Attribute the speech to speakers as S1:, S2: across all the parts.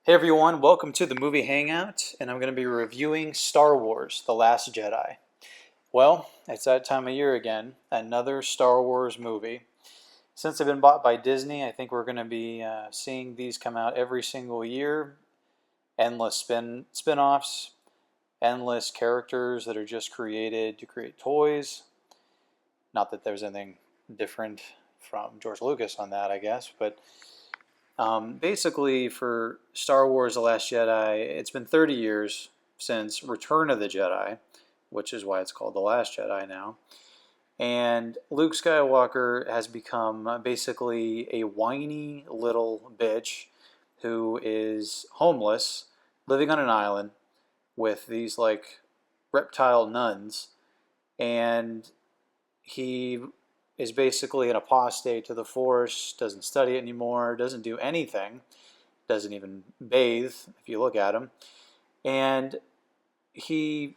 S1: Hey everyone, welcome to the Movie Hangout, and I'm going to be reviewing Star Wars: The Last Jedi. Well, it's that time of year again, another Star Wars movie. Since they've been bought by Disney, I think we're going to be seeing these come out every single year. Endless spin-offs, endless characters that are just created to create toys. Not that there's anything different from George Lucas on that, I guess, but basically, for Star Wars The Last Jedi, it's been 30 years since Return of the Jedi, which is why it's called The Last Jedi now. And Luke Skywalker has become basically a whiny little bitch who is homeless, living on an island with these like reptile nuns. And he is basically an apostate to the Force, doesn't study it anymore, doesn't do anything, doesn't even bathe if you look at him. And he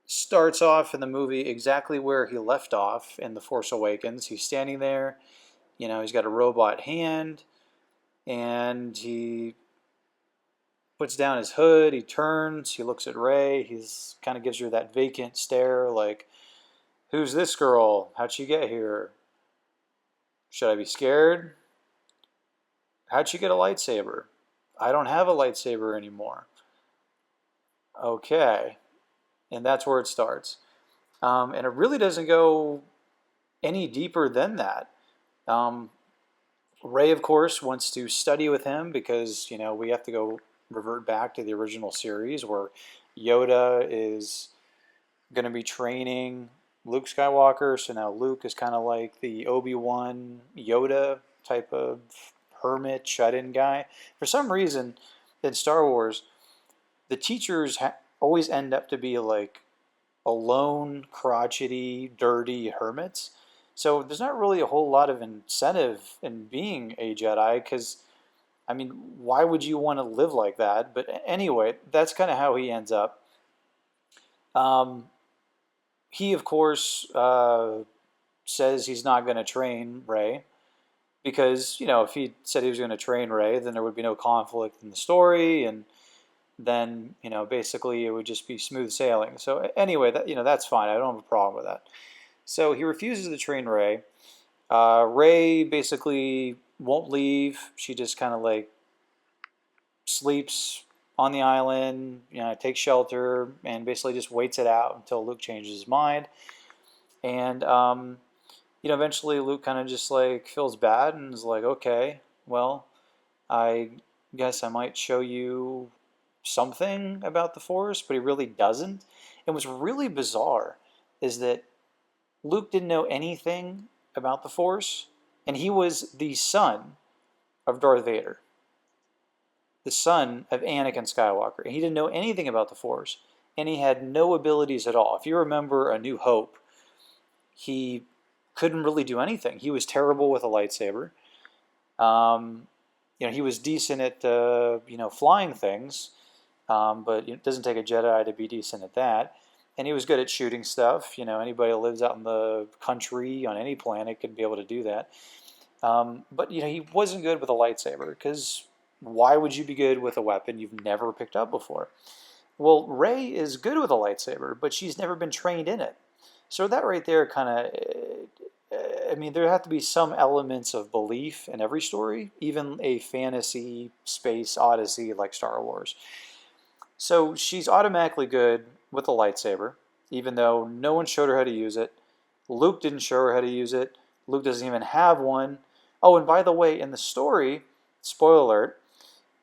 S1: starts off in the movie exactly where he left off in The Force Awakens. He's standing there, he's got a robot hand, and he puts down his hood, he turns, he looks at Rey, he's kind of gives her that vacant stare like, who's this girl? How'd she get here? Should I be scared? How'd she get a lightsaber? I don't have a lightsaber anymore. Okay. And that's where it starts. And it really doesn't go any deeper than that. Rey, of course, wants to study with him because, we have to go revert back to the original series where Yoda is going to be training Luke Skywalker. So now Luke is kind of like the Obi-Wan Yoda type of hermit, shut-in guy. For some reason, in Star Wars, the teachers always end up to be like alone, crotchety, dirty hermits. So there's not really a whole lot of incentive in being a Jedi because, why would you want to live like that? But anyway, that's kind of how he ends up. He, of course, says he's not going to train Rey because, if he said he was going to train Rey, then there would be no conflict in the story, and then, basically it would just be smooth sailing. So anyway, that's fine. I don't have a problem with that. So he refuses to train Rey. Rey basically won't leave. She just kind of like sleeps on the island, takes shelter, and basically just waits it out until Luke changes his mind. And, eventually Luke kind of just like feels bad and is like, okay, well, I guess I might show you something about the Force, but he really doesn't. And what's really bizarre is that Luke didn't know anything about the Force, and he was the son of Darth Vader, the son of Anakin Skywalker, and he didn't know anything about the Force, and he had no abilities at all. If you remember A New Hope, he couldn't really do anything. He was terrible with a lightsaber. He was decent at flying things, but it doesn't take a Jedi to be decent at that. And he was good at shooting stuff. Anybody that lives out in the country on any planet could be able to do that. But he wasn't good with a lightsaber because why would you be good with a weapon you've never picked up before? Well, Rey is good with a lightsaber, but she's never been trained in it. So that right there kind of, there have to be some elements of belief in every story, even a fantasy space odyssey like Star Wars. So she's automatically good with a lightsaber, even though no one showed her how to use it. Luke didn't show her how to use it. Luke doesn't even have one. Oh, and by the way, in the story, spoiler alert,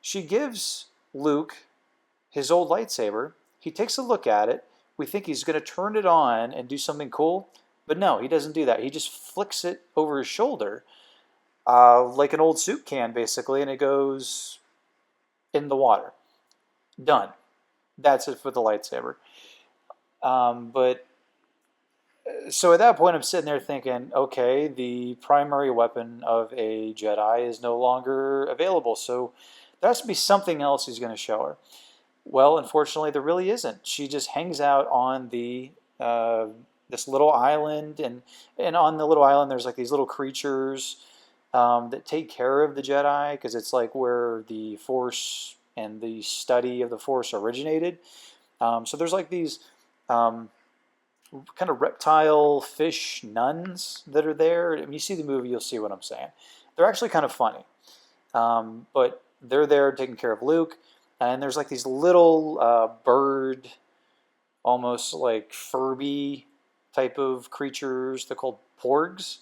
S1: she gives Luke his old lightsaber. He takes a look at it. We think he's going to turn it on and do something cool. But no, he doesn't do that. He just flicks it over his shoulder like an old soup can, basically, and it goes in the water. Done. That's it for the lightsaber. So at that point, I'm sitting there thinking, okay, the primary weapon of a Jedi is no longer available, so there has to be something else he's going to show her. Well, unfortunately, there really isn't. She just hangs out on this little island, and on the little island, there's like these little creatures that take care of the Jedi, because it's like where the Force and the study of the Force originated. So there's like these um, kind of reptile fish nuns that are there. If you see the movie, you'll see what I'm saying. They're actually kind of funny, but they're there taking care of Luke. And there's like these little bird, almost like Furby type of creatures. They're called porgs,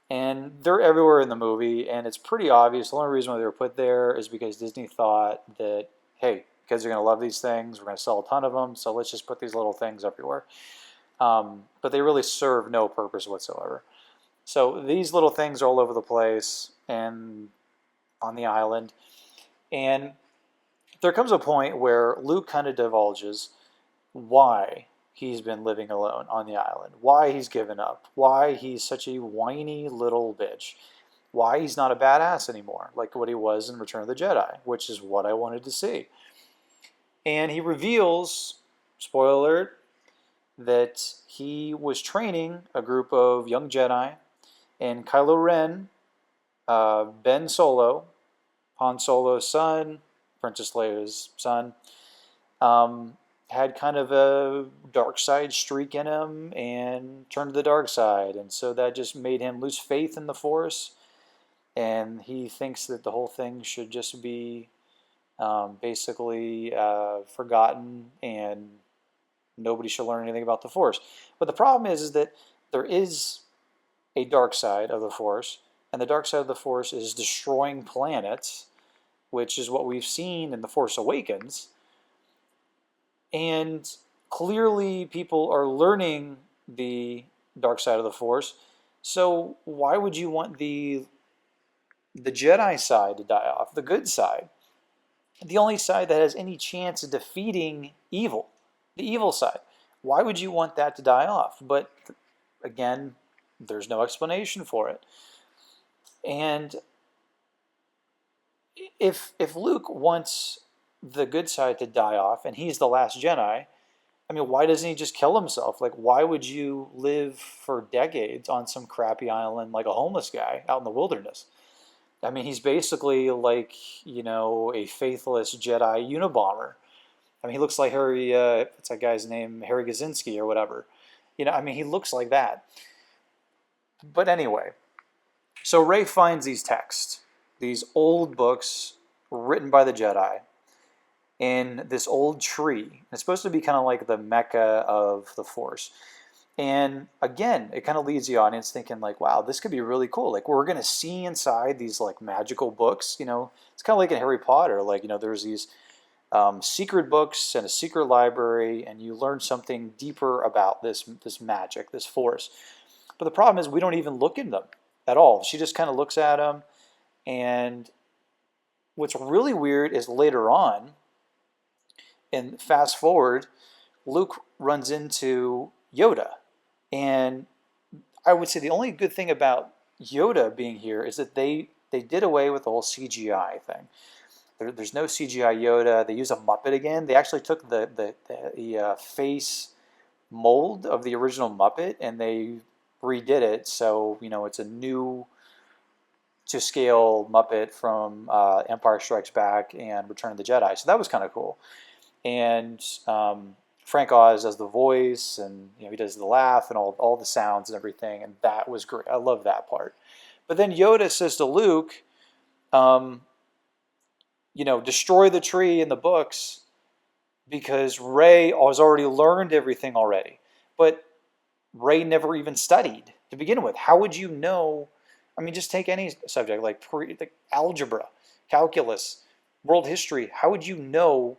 S1: and they're everywhere in the movie, and it's pretty obvious. The only reason why they were put there is because Disney thought that, hey, kids are going to love these things. We're going to sell a ton of them, so let's just put these little things everywhere. But they really serve no purpose whatsoever. So these little things are all over the place and on the island. And there comes a point where Luke kind of divulges why he's been living alone on the island, why he's given up, why he's such a whiny little bitch, why he's not a badass anymore, like what he was in Return of the Jedi, which is what I wanted to see. And he reveals, spoiler alert, that he was training a group of young Jedi, and Kylo Ren, Ben Solo, Han Solo's son, Princess Leia's son, had kind of a dark side streak in him and turned to the dark side. And so that just made him lose faith in the Force. And he thinks that the whole thing should just be basically forgotten and nobody should learn anything about the Force. But the problem is that there is a dark side of the Force. And the dark side of the Force is destroying planets, which is what we've seen in The Force Awakens. And clearly people are learning the dark side of the Force. So why would you want the Jedi side to die off, the good side? The only side that has any chance of defeating evil, the evil side. Why would you want that to die off? But again, there's no explanation for it. And if Luke wants the good side to die off and he's the last Jedi, I mean, why doesn't he just kill himself? Like, why would you live for decades on some crappy island like a homeless guy out in the wilderness? I mean, he's basically like, a faithless Jedi Unabomber. I mean, he looks like what's that guy's name? Harry Gazinski or whatever. I mean, he looks like that. But anyway, so Rey finds these texts, these old books written by the Jedi in this old tree. It's supposed to be kind of like the Mecca of the Force. And again, it kind of leads the audience thinking like, wow, this could be really cool. Like we're going to see inside these like magical books, it's kind of like in Harry Potter. Like, there's these secret books and a secret library, and you learn something deeper about this magic, this Force. But the problem is we don't even look in them at all. She just kind of looks at them. And what's really weird is later on, and fast forward, Luke runs into Yoda. And I would say the only good thing about Yoda being here is that they did away with the whole CGI thing. There's no CGI Yoda. They use a Muppet again. They actually took the face mold of the original Muppet and they redid it. So, it's a new to scale Muppet from Empire Strikes Back and Return of the Jedi. So that was kind of cool. And Frank Oz does the voice, and he does the laugh and all the sounds and everything, and that was great. I love that part. But then Yoda says to Luke, destroy the tree in the books because Rey has already learned everything already. But Rey never even studied to begin with. How would you know? I mean, just take any subject like algebra, calculus, world history. How would you know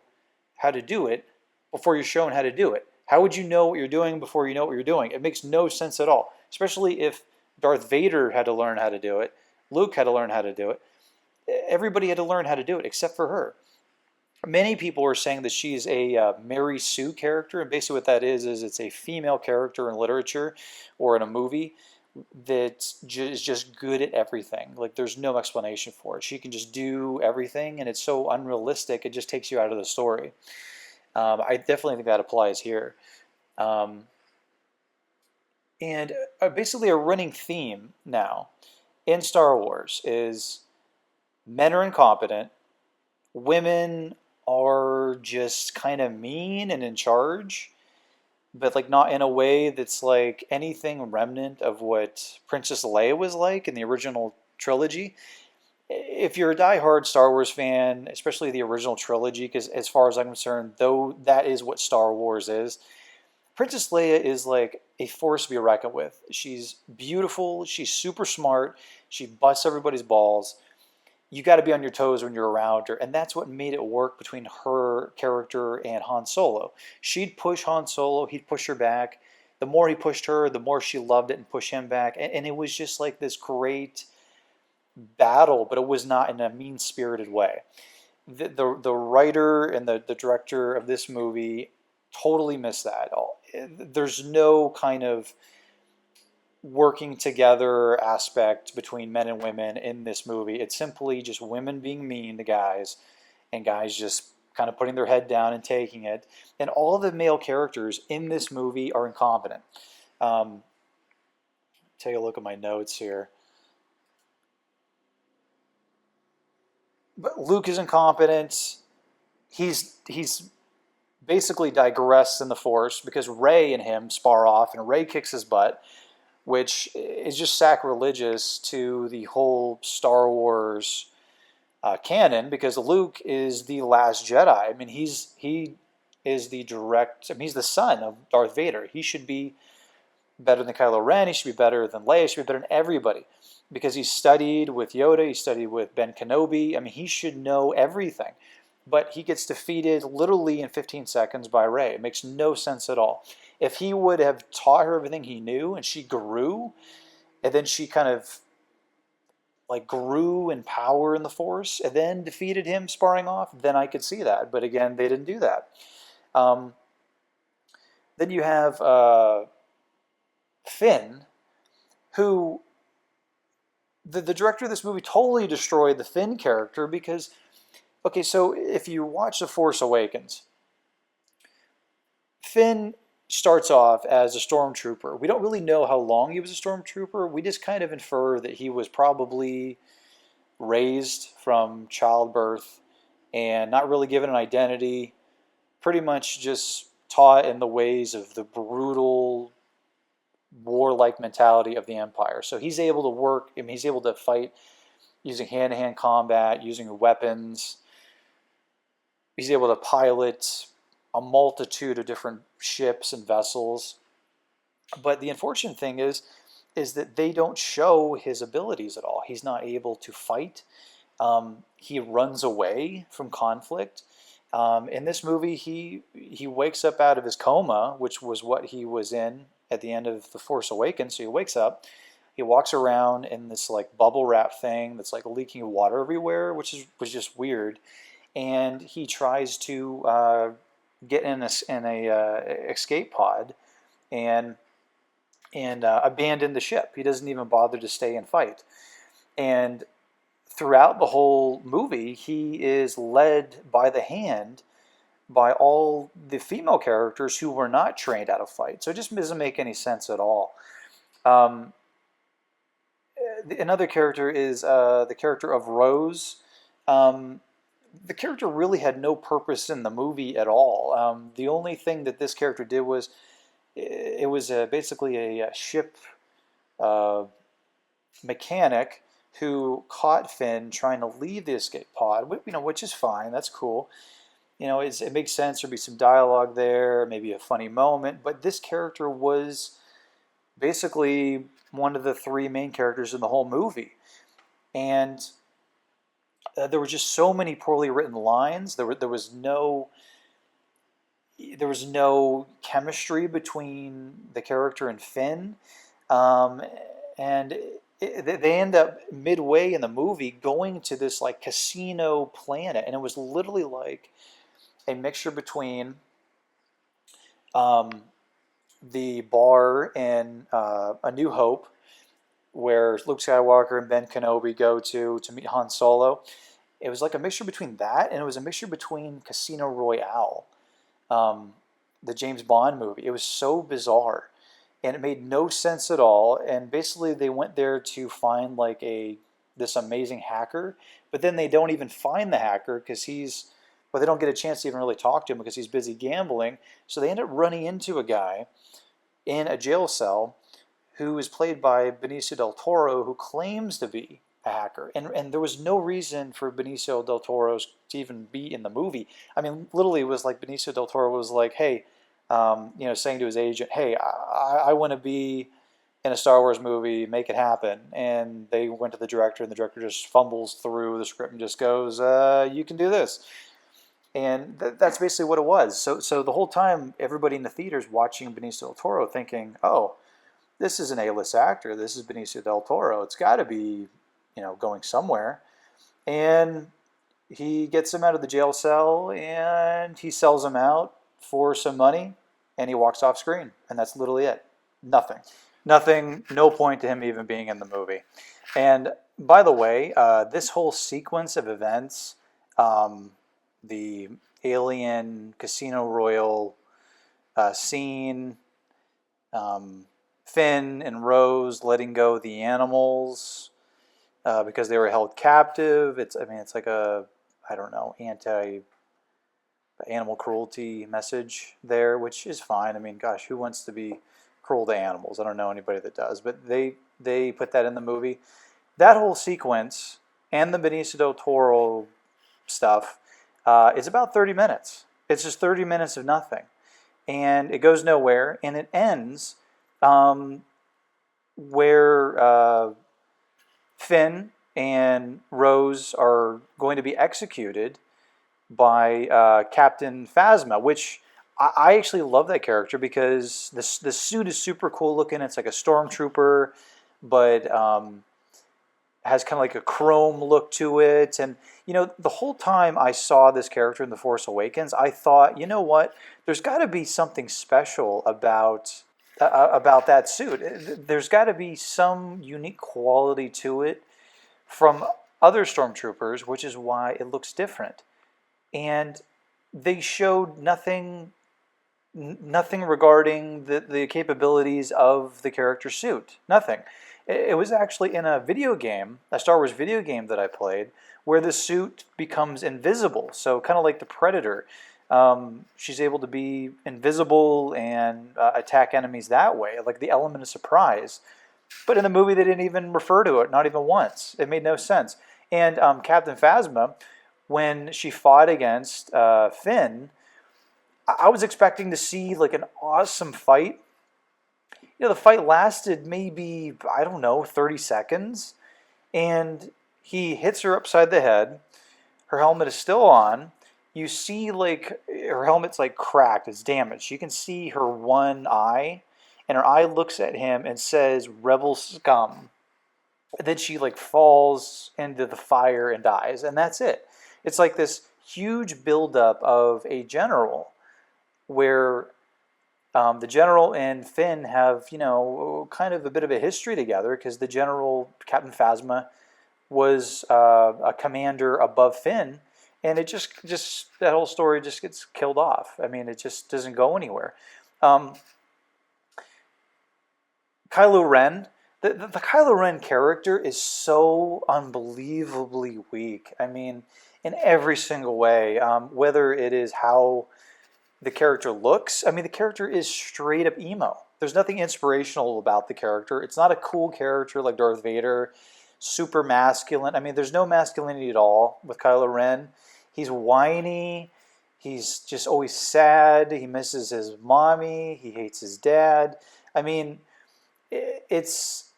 S1: how to do it before you're shown how to do it? How would you know what you're doing before you know what you're doing? It makes no sense at all, especially if Darth Vader had to learn how to do it, Luke had to learn how to do it. Everybody had to learn how to do it except for her. Many people were saying that she's a Mary Sue character, and basically what that is it's a female character in literature or in a movie that is just good at everything. Like there's no explanation for it. She can just do everything, and it's so unrealistic. It just takes you out of the story. I definitely think that applies here. And basically a running theme now in Star Wars is men are incompetent, women are just kind of mean and in charge, but like not in a way that's like anything remnant of what Princess Leia was like in the original trilogy. If you're a die-hard Star Wars fan, especially the original trilogy, because as far as I'm concerned, though that is what Star Wars is, Princess Leia is like a force to be reckoned with. She's beautiful, she's super smart, she busts everybody's balls. You got to be on your toes when you're around her, and that's what made it work between her character and Han Solo. She'd push Han Solo, he'd push her back. The more he pushed her, the more she loved it and pushed him back, and it was just like this great battle, but it was not in a mean-spirited way. The writer and the director of this movie totally missed that. There's no kind of working together aspect between men and women in this movie. It's simply just women being mean to guys and guys just kind of putting their head down and taking it. And all of the male characters in this movie are incompetent. Take a look at my notes here. But Luke is incompetent. He's basically digressed in the Force because Rey and him spar off, and Rey kicks his butt, which is just sacrilegious to the whole Star Wars canon, because Luke is the last Jedi. I mean, he is the direct. I mean, he's the son of Darth Vader. He should be better than Kylo Ren. He should be better than Leia. He should be better than everybody, because he studied with Yoda. He studied with Ben Kenobi. I mean, he should know everything. But he gets defeated literally in 15 seconds by Rey. It makes no sense at all. If he would have taught her everything he knew and she grew, and then she kind of like grew in power in the Force and then defeated him sparring off, then I could see that. But again, they didn't do that. Um, then you have Finn, who the director of this movie totally destroyed the Finn character because, okay, so if you watch The Force Awakens, Finn starts off as a stormtrooper. We don't really know how long he was a stormtrooper. We just kind of infer that he was probably raised from childbirth and not really given an identity, pretty much just taught in the ways of the brutal warlike mentality of the Empire. So he's able to work, I mean, he's able to fight using hand-to-hand combat, using weapons. He's able to pilot a multitude of different ships and vessels. But the unfortunate thing is that they don't show his abilities at all. He's not able to fight. He runs away from conflict. In this movie, he wakes up out of his coma, which was what he was in at the end of The Force Awakens. So he wakes up, he walks around in this like bubble wrap thing that's like leaking water everywhere, was just weird. And he tries to get in a escape pod and abandon the ship. He doesn't even bother to stay and fight. And throughout the whole movie, he is led by the hand by all the female characters who were not trained how to fight. So it just doesn't make any sense at all. Another character is the character of Rose. The character really had no purpose in the movie at all. The only thing that this character did was it was basically a ship mechanic who caught Finn trying to leave the escape pod, which is fine. That's cool. It makes sense. There'd be some dialogue there, maybe a funny moment. But this character was basically one of the three main characters in the whole movie, and there were just so many poorly written lines. There was no chemistry between the character and Finn, and they end up midway in the movie going to this like casino planet, and it was literally like a mixture between the bar in A New Hope, where Luke Skywalker and Ben Kenobi go to meet Han Solo. It was like a mixture between that, and it was a mixture between Casino Royale, the James Bond movie. It was so bizarre. and it made no sense at all. And basically, they went there to find like this amazing hacker, but then they don't even find the hacker because well, they don't get a chance to even really talk to him because he's busy gambling. So they end up running into a guy in a jail cell who is played by Benicio del Toro, who claims to be a hacker. And there was no reason for Benicio del Toro to even be in the movie. I mean, literally, it was like Benicio del Toro was like, hey, saying to his agent, hey, I want to be in a Star Wars movie, make it happen. And they went to the director, and the director just fumbles through the script and just goes, you can do this. And that's basically what it was. So the whole time, everybody in the theaters watching Benicio del Toro thinking, oh, this is an A-list actor. This is Benicio del Toro. It's got to be, going somewhere. And he gets him out of the jail cell, and he sells him out for some money, and he walks off screen. And that's literally it. Nothing. Nothing, no point to him even being in the movie. And by the way, this whole sequence of events, the alien Casino Royale scene, Finn and Rose letting go the animals because they were held captive. It's like a, I don't know, anti-animal cruelty message there, which is fine. I mean, gosh, who wants to be cruel to animals? I don't know anybody that does, but they put that in the movie. That whole sequence and the Benicio del Toro stuff is about 30 minutes. It's just 30 minutes of nothing. And it goes nowhere, and it ends where Finn and Rose are going to be executed by Captain Phasma, which I actually love that character because the suit is super cool looking. It's like a stormtrooper, but has kind of like a chrome look to it. And, the whole time I saw this character in The Force Awakens, I thought, you know what? There's got to be something special about that suit. There's got to be some unique quality to it from other stormtroopers, which is why it looks different. And they showed nothing regarding the capabilities of the character suit. Nothing. It was actually in a video game, a Star Wars video game that I played, where the suit becomes invisible. So kind of like the Predator. She's able to be invisible and attack enemies that way, like the element of surprise. But in the movie, they didn't even refer to it, not even once. It made no sense. And Captain Phasma, when she fought against Finn, I was expecting to see like an awesome fight. The fight lasted maybe, I don't know, 30 seconds. And he hits her upside the head. Her helmet is still on. You see like her helmet's like cracked, it's damaged. You can see her one eye. And her eye looks at him and says, "Rebel scum." And then she like falls into the fire and dies. And that's it. It's like this huge buildup of a general where the general and Finn have, kind of a bit of a history together because the general, Captain Phasma, was a commander above Finn, and it just that whole story just gets killed off. I mean, it just doesn't go anywhere. Kylo Ren, the Kylo Ren character is so unbelievably weak. I mean, in every single way, whether it is how the character looks. I mean, the character is straight up emo. There's nothing inspirational about the character. It's not a cool character like Darth Vader, super masculine. I mean, there's no masculinity at all with Kylo Ren. He's whiny. He's just always sad. He misses his mommy. He hates his dad. I mean, it's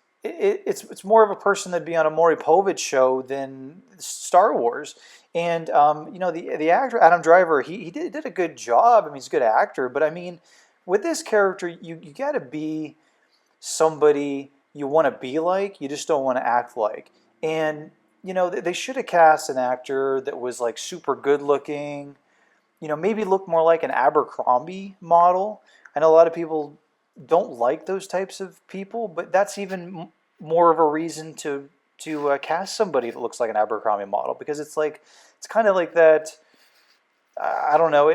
S1: more of a person that'd be on a Maury Povich show than Star Wars. And the actor Adam Driver, he did a good job. I mean, he's a good actor, but I mean, with this character, you got to be somebody you want to be like. You just don't want to act like. And they should have cast an actor that was like super good looking. Maybe look more like an Abercrombie model. I know a lot of people don't like those types of people, but that's even more of a reason to cast somebody that looks like an Abercrombie model, because it's kind of like that I don't know,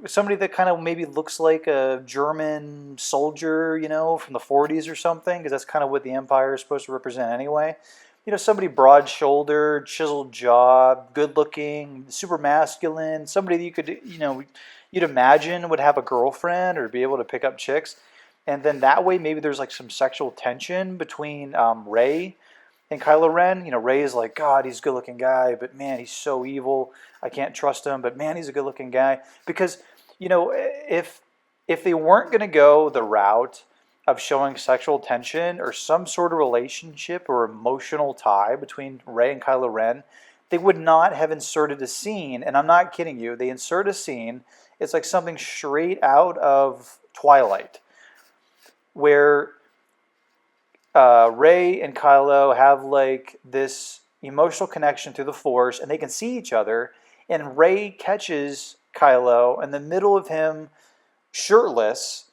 S1: somebody that kind of maybe looks like a German soldier, from the 40s or something, because that's kind of what the Empire is supposed to represent anyway. Somebody broad-shouldered, chiseled jaw, good-looking, super masculine, somebody that you could, you'd imagine would have a girlfriend or be able to pick up chicks. And then that way, maybe there's like some sexual tension between Rey and Kylo Ren. Rey is like, God, he's a good-looking guy, but man, he's so evil. I can't trust him, but man, he's a good-looking guy. Because, if they weren't going to go the route of showing sexual tension or some sort of relationship or emotional tie between Rey and Kylo Ren, they would not have inserted a scene, and I'm not kidding you, they insert a scene, it's like something straight out of Twilight, where Rey and Kylo have like this emotional connection through the Force, and they can see each other. And Rey catches Kylo in the middle of him shirtless,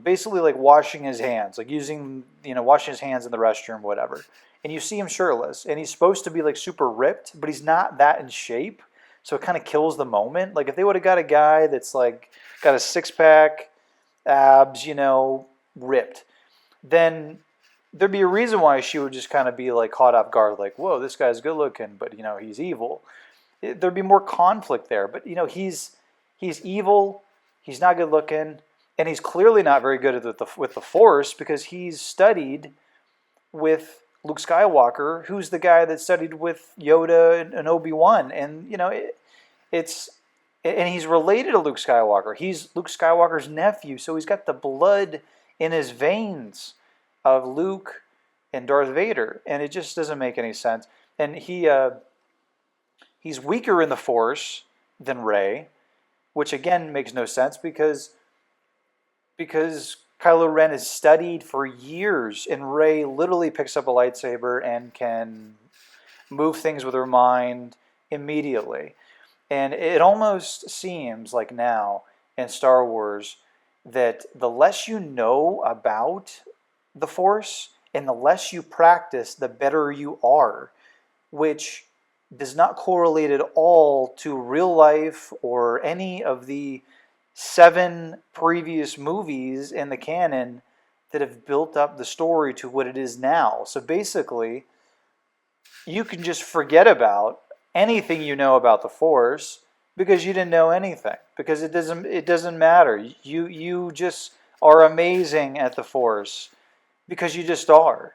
S1: basically like washing his hands, like washing his hands in the restroom, whatever. And you see him shirtless, and he's supposed to be like super ripped, but he's not that in shape. So it kind of kills the moment. Like if they would have got a guy that's like got a six pack, abs, ripped, then there'd be a reason why she would just kind of be like caught off guard, like, whoa, this guy's good looking, but he's evil. There'd be more conflict there, but he's evil, he's not good looking, and he's clearly not very good with the Force, because he's studied with Luke Skywalker, who's the guy that studied with Yoda and Obi-Wan, and and he's related to Luke Skywalker. He's Luke Skywalker's nephew, so he's got the blood in his veins of Luke and Darth Vader, and it just doesn't make any sense. And he's weaker in the Force than Rey, which again makes no sense because Kylo Ren is studied for years, and Rey literally picks up a lightsaber and can move things with her mind immediately. And it almost seems like now in Star Wars that the less you know about the Force and the less you practice, the better you are, which does not correlate at all to real life or any of the 7 previous movies in the canon that have built up the story to what it is now. So basically, you can just forget about anything you know about the Force because you didn't know anything, because it doesn't matter. You just are amazing at the Force because you just are.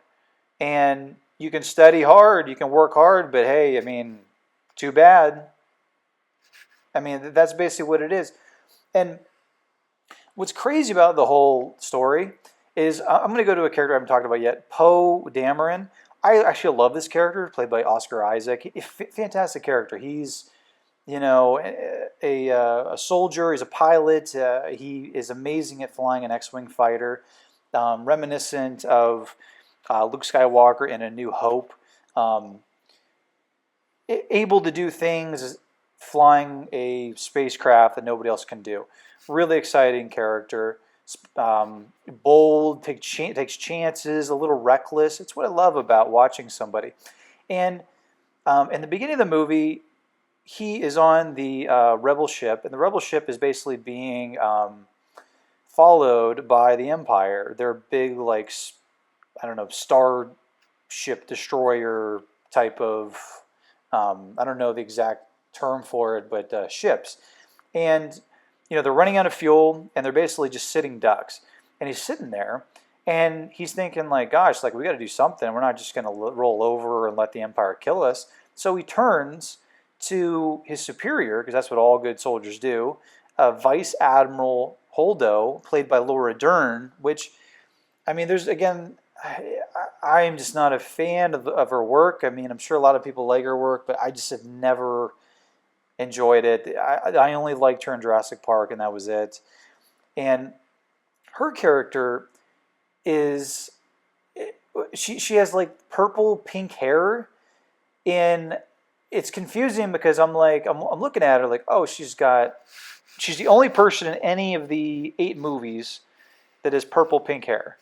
S1: And you can study hard, you can work hard, but hey, too bad. That's basically what it is. And what's crazy about the whole story is, I'm going to go to a character I haven't talked about yet, Poe Dameron. I actually love this character, played by Oscar Isaac. Fantastic character. He's, a soldier. He's a pilot. He is amazing at flying an X-wing fighter, reminiscent of Luke Skywalker in A New Hope. Able to do things flying a spacecraft that nobody else can do. Really exciting character. Bold, takes chances, a little reckless. It's what I love about watching somebody. And in the beginning of the movie, he is on the rebel ship, and the rebel ship is basically being followed by the Empire. They're big, like, starship destroyer type of, I don't know the exact term for it, but ships. And they're running out of fuel, and they're basically just sitting ducks. And he's sitting there, and he's thinking, like, gosh, like, we got to do something. We're not just going to roll over and let the Empire kill us. So he turns to his superior, because that's what all good soldiers do, Vice Admiral Holdo, played by Laura Dern, which, there's, again, I'm just not a fan of her work. I'm sure a lot of people like her work, but I just have never enjoyed it. I only liked her in Jurassic Park, and that was it. And her character is, she has like purple pink hair, and it's confusing because I'm looking at her like, oh, she's the only person in any of the 8 movies that has purple pink hair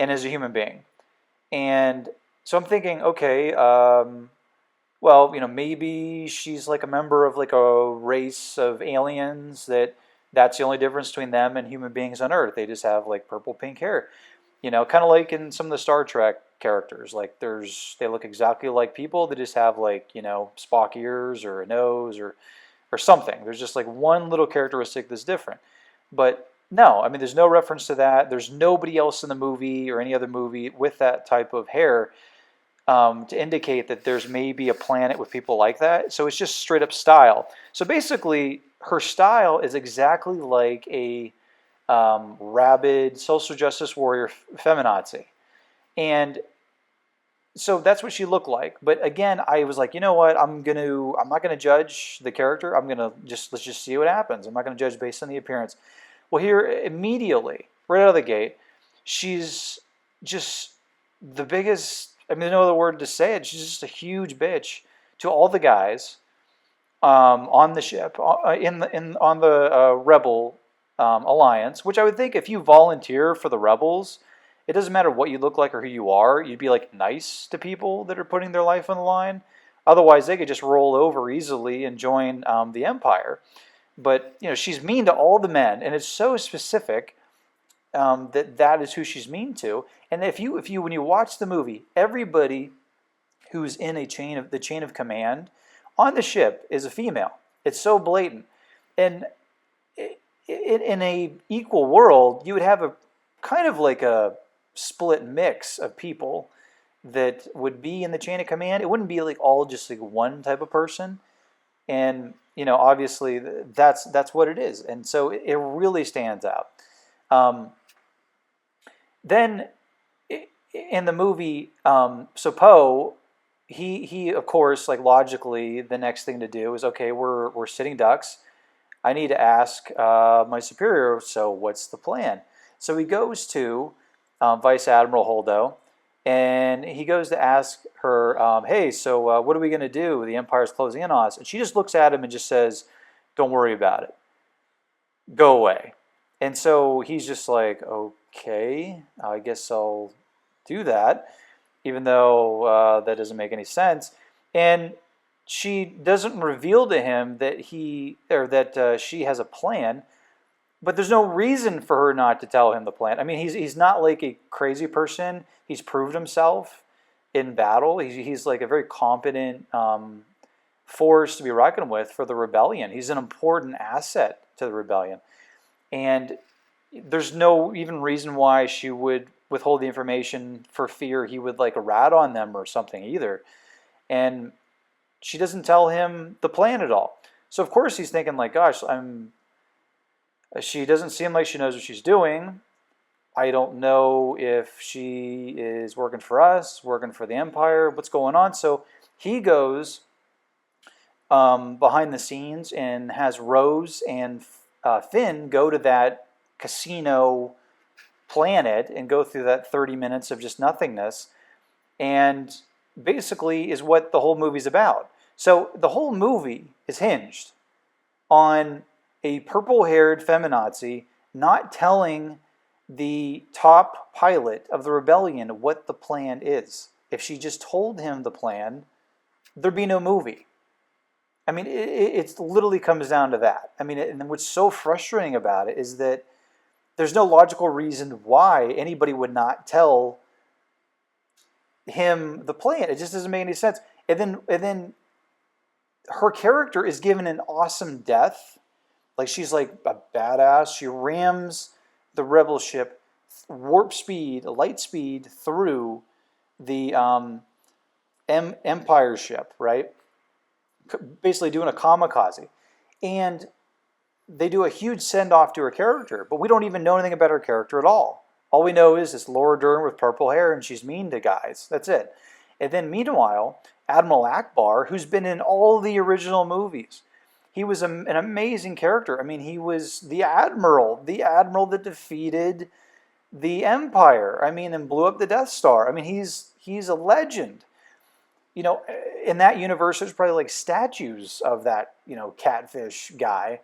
S1: and is a human being. And so I'm thinking, okay, well, maybe she's like a member of like a race of aliens that's the only difference between them and human beings on Earth. They just have like purple pink hair. Kind of like in some of the Star Trek characters. Like they look exactly like people. They just have like, Spock ears or a nose or something. There's just like one little characteristic that's different. But no, I mean, there's no reference to that. There's nobody else in the movie or any other movie with that type of hair to indicate that there's maybe a planet with people like that. So it's just straight up style. So basically, her style is exactly like a rabid social justice warrior feminazi. And so that's what she looked like. But again, I was like, you know what? I'm not gonna judge the character. Let's just see what happens. I'm not gonna judge based on the appearance. Well, here immediately, right out of the gate, she's just the biggest. I mean, there's no other word to say it. She's just a huge bitch to all the guys on the ship, on the Rebel alliance. Which I would think, if you volunteer for the Rebels, it doesn't matter what you look like or who you are. You'd be like nice to people that are putting their life on the line. Otherwise, they could just roll over easily and join the Empire. But she's mean to all the men, and it's so specific that is who she's mean to. And if you when you watch the movie, everybody who's in the chain of command on the ship is a female. It's so blatant. And in a equal world, you would have a kind of like a split mix of people that would be in the chain of command. It wouldn't be like all just like one type of person. And obviously that's what it is. And so it really stands out. Then in the movie, so Poe, he of course, like logically, the next thing to do is, okay, we're sitting ducks. I need to ask my superior. So what's the plan? So he goes to Vice Admiral Holdo, and he goes to ask her, hey, so what are we going to do? The Empire's closing in on us. And she just looks at him and just says, don't worry about it. Go away. And so he's just like, okay, I guess I'll do that, even though that doesn't make any sense. And she doesn't reveal to him that she has a plan, but there's no reason for her not to tell him the plan. I mean, he's not like a crazy person. He's proved himself in battle. He's like a very competent force to be reckoned with for the rebellion. He's an important asset to the rebellion. And there's no even reason why she would withhold the information for fear he would like rat on them or something either. And she doesn't tell him the plan at all. So of course he's thinking like, gosh, she doesn't seem like she knows what she's doing. I don't know if she is working for us, working for the Empire, what's going on. So he goes behind the scenes and has Rose and Finn go to that casino planet and go through that 30 minutes of just nothingness, and basically is what the whole movie's about. So the whole movie is hinged on a purple-haired feminazi not telling the top pilot of the rebellion what the plan is. If she just told him the plan, there'd be no movie. I mean, it literally comes down to that. I mean, and what's so frustrating about it is that there's no logical reason why anybody would not tell him the plan. It just doesn't make any sense. And then her character is given an awesome death. Like, she's like a badass. She rams the rebel ship light speed through the Empire ship, right? Basically doing a kamikaze. And they do a huge send-off to her character, but we don't even know anything about her character at all. All we know is this Laura Dern with purple hair, and she's mean to guys. That's it. And then meanwhile, Admiral Ackbar, who's been in all the original movies, he was an amazing character. I mean, he was the admiral that defeated the Empire. I mean, and blew up the Death Star. I mean, he's a legend. In that universe, there's probably like statues of that, catfish guy.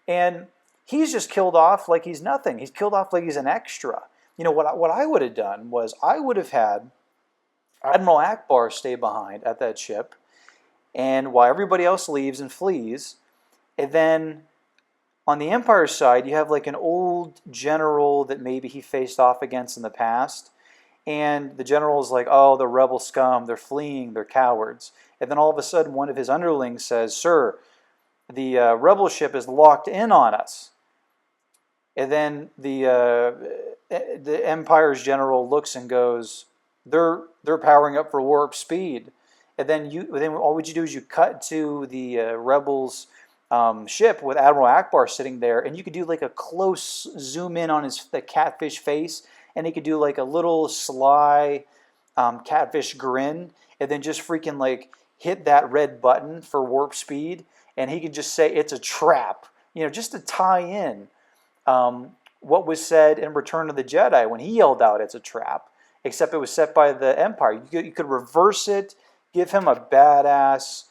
S1: And he's just killed off like he's nothing. He's killed off like he's an extra. What I would have done was I would have had Admiral Ackbar stay behind at that ship and while everybody else leaves and flees, and then on the Empire side, you have like an old general that maybe he faced off against in the past, and the general is like, oh, the rebel scum, they're fleeing, they're cowards. And then all of a sudden, one of his underlings says, sir, the rebel ship is locked in on us. And then the Empire's general looks and goes, they're powering up for warp speed. And then all what you do is you cut to the rebels' ship with Admiral Ackbar sitting there, and you could do like a close zoom in on the catfish face, and he could do like a little sly catfish grin, and then just freaking like hit that red button for warp speed, and he could just say it's a trap, just to tie in what was said in Return of the Jedi when he yelled out it's a trap, except it was set by the Empire. You could reverse it, give him a badass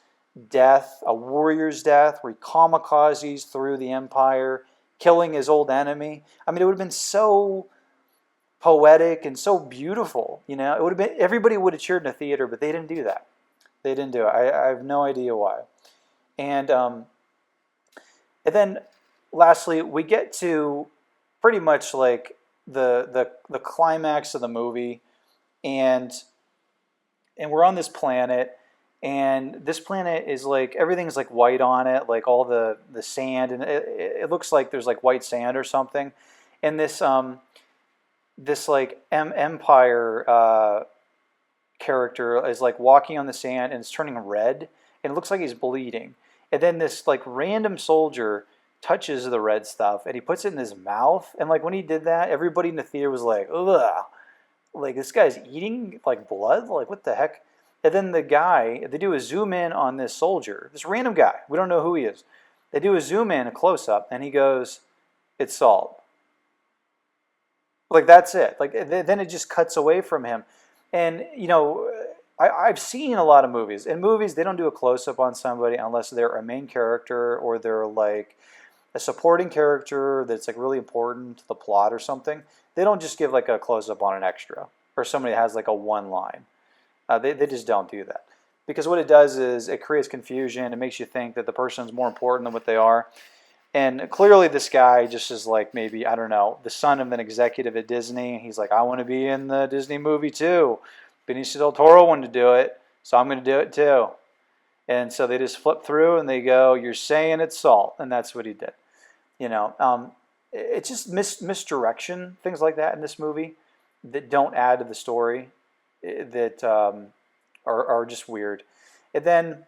S1: death, a warrior's death, where he kamikazes through the Empire, killing his old enemy. I mean, it would have been so poetic and so beautiful. It would have been, everybody would have cheered in the theater, but they didn't do that. They didn't do it. I have no idea why. And then lastly, we get to pretty much like the climax of the movie, and we're on this planet, and this planet is like, everything's like white on it, like all the sand, and it looks like there's like white sand or something. And this like Empire character is like walking on the sand, and it's turning red, and it looks like he's bleeding. And then this like random soldier touches the red stuff, and he puts it in his mouth. And like when he did that, everybody in the theater was like, ugh, like this guy's eating like blood, like what the heck? And then they do a zoom in on this soldier, this random guy. We don't know who he is. They do a zoom in, a close up, and he goes, it's salt. Like that's it. Like then it just cuts away from him. And I've seen a lot of movies. In movies, they don't do a close up on somebody unless they're a main character or they're like a supporting character that's like really important to the plot or something. They don't just give like a close up on an extra or somebody that has like a one line. They just don't do that, because what it does is it creates confusion. It makes you think that the person's more important than what they are. And clearly this guy just is like, maybe, I don't know, the son of an executive at Disney. He's like, I want to be in the Disney movie too. Benicio del Toro wanted to do it, so I'm going to do it too. And so they just flip through and they go, you're saying it's salt. And that's what he did. It's just misdirection, things like that in this movie that don't add to the story, that are just weird. And then,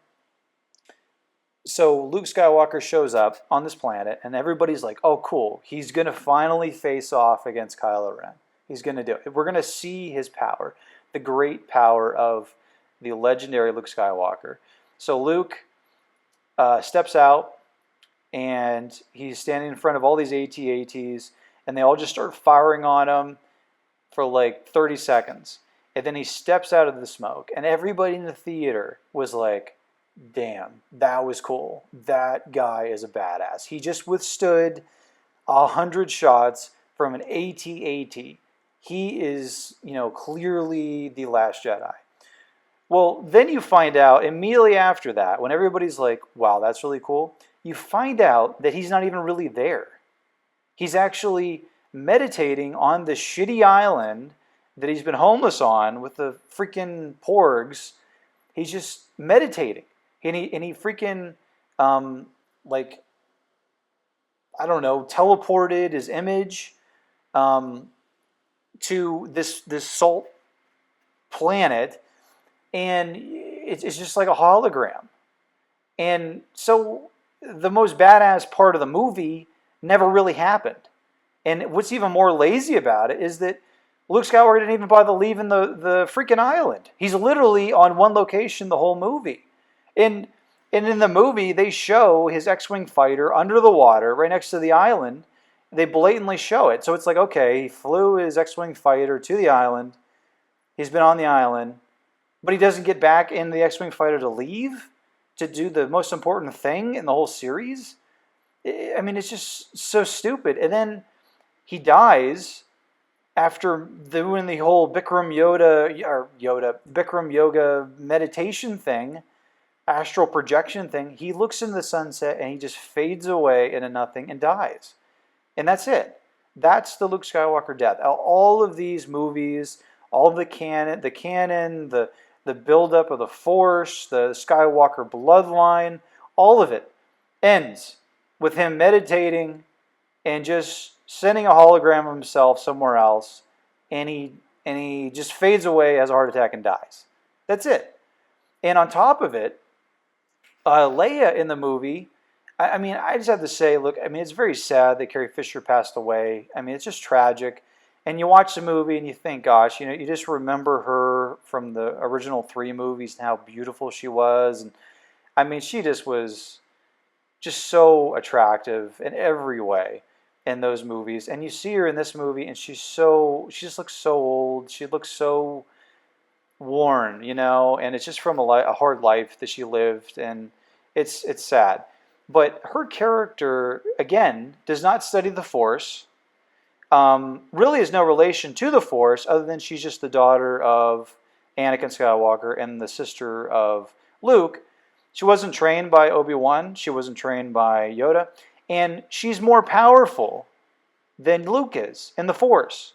S1: so Luke Skywalker shows up on this planet, and everybody's like, oh, cool. He's going to finally face off against Kylo Ren. He's going to do it. We're going to see his power, the great power of the legendary Luke Skywalker. So Luke steps out, and he's standing in front of all these AT-ATs, and they all just start firing on him for like 30 seconds. And then he steps out of the smoke, and everybody in the theater was like, damn, that was cool. That guy is a badass. He just withstood 100 shots from an AT-AT. He is, clearly the last Jedi. Well, then you find out immediately after that, when everybody's like, wow, that's really cool, you find out that he's not even really there. He's actually meditating on the shitty island that he's been homeless on with the freaking porgs. He's just meditating. And he freaking, like, I don't know, teleported his image to this salt planet, and it's just like a hologram. And so the most badass part of the movie never really happened. And what's even more lazy about it is that Luke Skywalker didn't even bother leaving the freaking island. He's literally on one location the whole movie. And in the movie, they show his X-Wing fighter under the water right next to the island. They blatantly show it. So it's like, okay, he flew his X-Wing fighter to the island. He's been on the island. But he doesn't get back in the X-Wing fighter to leave to do the most important thing in the whole series. I mean, it's just so stupid. And then he dies after doing the whole Bikram Yoga meditation thing. astral projection thing, he looks into the sunset and he just fades away into nothing and dies. And that's it. That's the Luke Skywalker death. All of these movies, all of the canon, the buildup of the Force, the Skywalker bloodline, all of it ends with him meditating and just sending a hologram of himself somewhere else, and he just fades away, has a heart attack, and dies. That's it. And on top of it, Leia in the movie, I mean, I just have to say, look, I mean, it's very sad that Carrie Fisher passed away. I mean, it's just tragic. And you watch the movie and you think, gosh, you know, you just remember her from the original 3 movies and how beautiful she was. And I mean, she just was just so attractive in every way in those movies. And you see her in this movie and she just looks so old. She looks so worn, you know, and it's just from a hard life that she lived, and it's sad. But her character, again, does not study the Force, really has no relation to the Force other than she's just the daughter of Anakin Skywalker and the sister of Luke. She wasn't trained by Obi-Wan, she wasn't trained by Yoda, and she's more powerful than Luke is in the Force.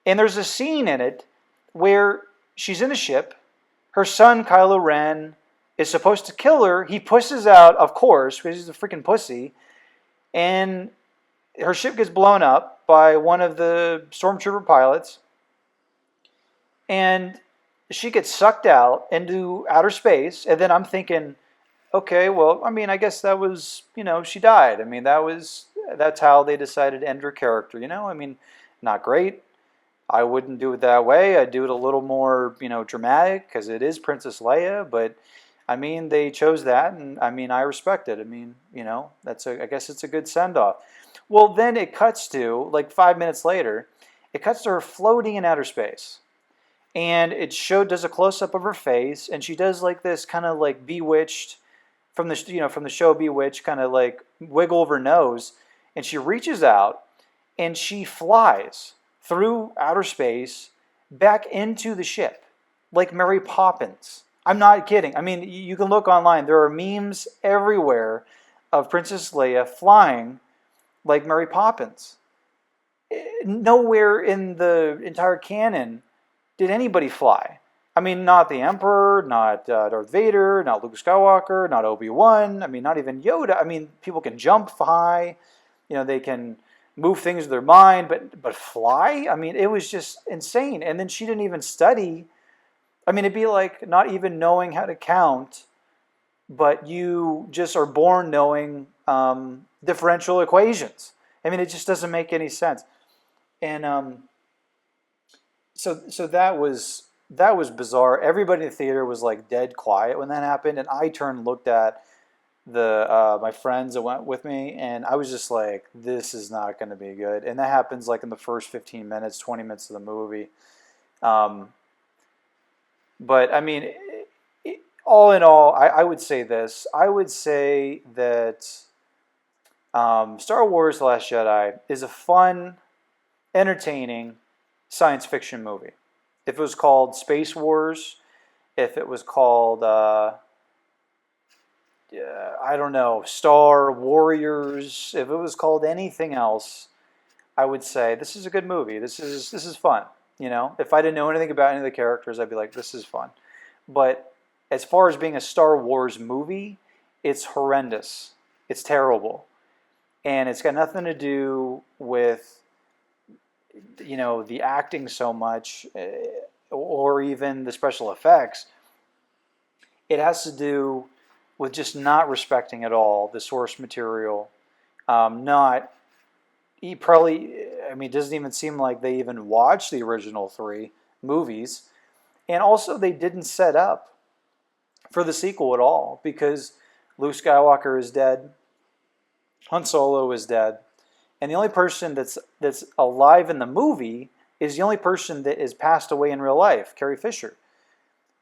S1: And there's a scene in it where she's in a ship. Her son, Kylo Ren, is supposed to kill her. He pushes out, of course, because he's a freaking pussy. And her ship gets blown up by one of the stormtrooper pilots. And she gets sucked out into outer space. And then I'm thinking, okay, well, I mean, I guess that was, you know, she died. I mean, that's how they decided to end her character, you know? I mean, not great. I wouldn't do it that way. I'd do it a little more, you know, dramatic because it is Princess Leia. But I mean, they chose that, and I mean, I respect it. I mean, you know, I guess it's a good send off. Well, then it cuts to like 5 minutes later. It cuts to her floating in outer space, and it does a close up of her face, and she does like this kind of like Bewitched from the show Bewitched, kind of like wiggle of her nose, and she reaches out and she flies through outer space back into the ship, like Mary Poppins. I'm not kidding. I mean, you can look online. There are memes everywhere of Princess Leia flying like Mary Poppins. Nowhere in the entire canon did anybody fly. I mean, not the Emperor, not Darth Vader, not Luke Skywalker, not Obi-Wan. I mean, not even Yoda. I mean, people can jump high. You know, they can move things with their mind, but fly? I mean, it was just insane. And then she didn't even study. I mean, it'd be like not even knowing how to count, but you just are born knowing differential equations. I mean, it just doesn't make any sense. And so that was bizarre. Everybody in the theater was like dead quiet when that happened, and I turned and looked at my friends that went with me, and I was just like, this is not going to be good. And that happens like in the first 15 minutes, 20 minutes of the movie. But I mean, all in all, I would say this. I would say that Star Wars: The Last Jedi is a fun, entertaining science fiction movie. If it was called Space Wars, if it was called I don't know, Star Warriors, if it was called anything else, I would say this is a good movie. This is fun. You know, if I didn't know anything about any of the characters, I'd be like, this is fun. But as far as being a Star Wars movie, it's horrendous. It's terrible. And it's got nothing to do with, you know, the acting so much or even the special effects. It has to do with just not respecting at all the source material. It doesn't even seem like they even watched the original 3 movies. And also, they didn't set up for the sequel at all, because Luke Skywalker is dead, Han Solo is dead, and the only person that's alive in the movie is the only person that is passed away in real life, Carrie Fisher.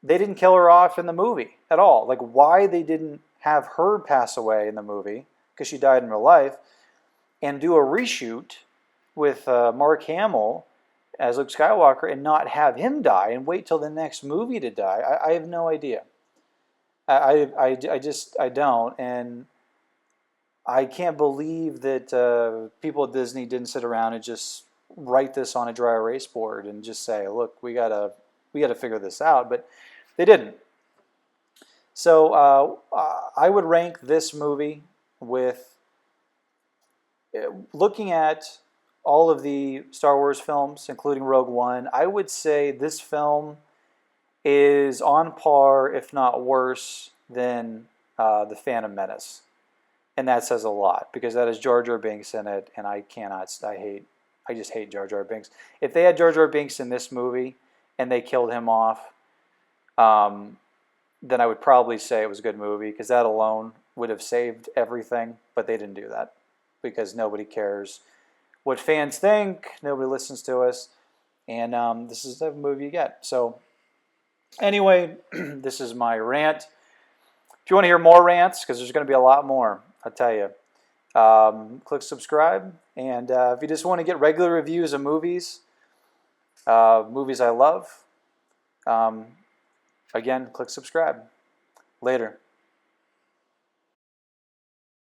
S1: They didn't kill her off in the movie at all. Like, why they didn't have her pass away in the movie, because she died in real life, and do a reshoot with Mark Hamill as Luke Skywalker and not have him die and wait till the next movie to die, I have no idea. I don't, and I can't believe that people at Disney didn't sit around and just write this on a dry erase board and just say, "Look, we gotta figure this out." But they didn't. So I would rank this movie with looking at all of the Star Wars films, including Rogue One. I would say this film is on par, if not worse, than the Phantom Menace, and that says a lot because that is Jar Jar Binks in it, and I cannot. I just hate Jar Jar Binks. If they had Jar Jar Binks in this movie and they killed him off, um, then I would probably say it was a good movie because that alone would have saved everything. But they didn't do that because nobody cares what fans think. Nobody listens to us, and this is the movie you get. So anyway, this is my rant. If you want to hear more rants, because there's going to be a lot more, I'll tell you. Click subscribe, and if you just want to get regular reviews of movies, movies I love, again, click subscribe. Later.